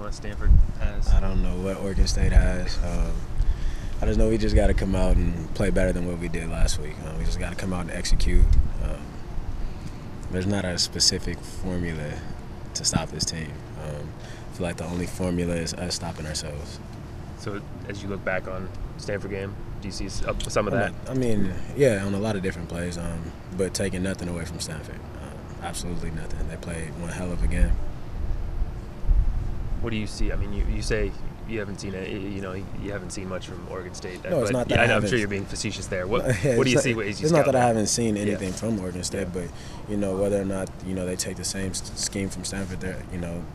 unless Stanford has? I don't know what Oregon State has. I just know we just got to come out and play better than what we did last week. We just got to come out and execute. There's not a specific formula to stop this team. I feel like the only formula is us stopping ourselves. So as you look back on Stanford game, do you see some of that? I mean, yeah, on a lot of different plays, but taking nothing away from Stanford. Absolutely nothing. They played one hell of a game. What do you see? I mean, you say you haven't seen it. You know, you haven't seen much from Oregon State. No, it's not that I'm sure you're being facetious there. What do you see? It's not that I haven't seen anything from Oregon State, but you know, whether or not they take the same scheme from Stanford,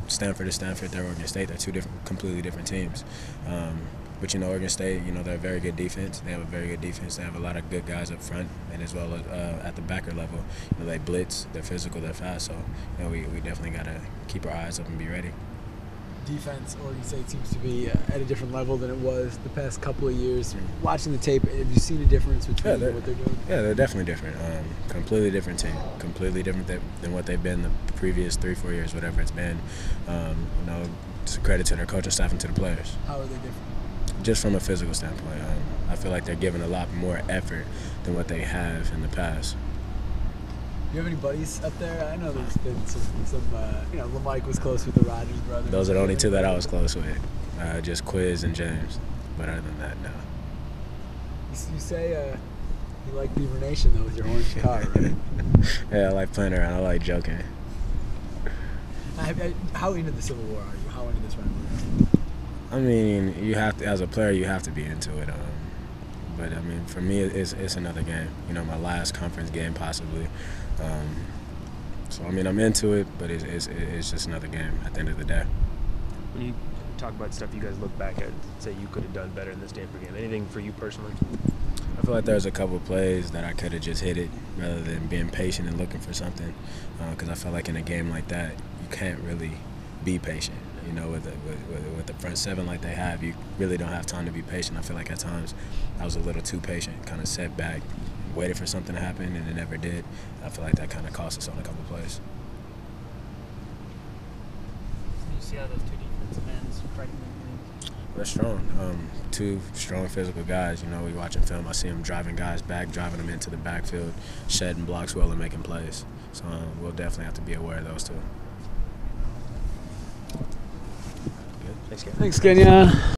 Stanford is Stanford. They're Oregon State. They're two completely different teams. But Oregon State, they're a very good defense. They have a very good defense. They have a lot of good guys up front, and as well as at the backer level. They blitz. They're physical. They're fast. So we definitely got to keep our eyes up and be ready. Defense, Oregon State seems to be at a different level than it was the past couple of years. Watching the tape, have you seen a difference between what they're doing? Yeah, they're definitely different. Completely different team. Completely different than what they've been the previous 3-4 years, whatever it's been. It's a credit to their coaching staff and to the players. How are they different? Just from a physical standpoint, I feel like they're giving a lot more effort than what they have in the past. Do you have any buddies up there? I know there's been some LeMike was close with the Rogers brothers. Those are the only two that I was close with, just Quiz and James. But other than that, no. You say you like Beaver Nation, though, with your orange car, right? Yeah, I like playing around. I like joking. How into the Civil War are you? How into this rivalry? I mean, you have to, as a player, you have to be into it. But I mean, for me, it's another game. My last conference game possibly. So I mean, I'm into it, but it's just another game at the end of the day. When you talk about stuff you guys look back at, say you could have done better in the Stanford game. Anything for you personally? I feel like there's a couple of plays that I could have just hit it rather than being patient and looking for something. Because I feel like in a game like that, you can't really be patient. With the front seven like they have, you really don't have time to be patient. I feel like at times I was a little too patient, kind of set back, waited for something to happen, and it never did. I feel like that kind of cost us on a couple plays. You see how those two defensive ends fighting the game? They're strong. Two strong physical guys. We watching film. I see them driving guys back, driving them into the backfield, shedding blocks well and making plays. So we'll definitely have to be aware of those two. Thanks, Ken. Thanks, Kenya.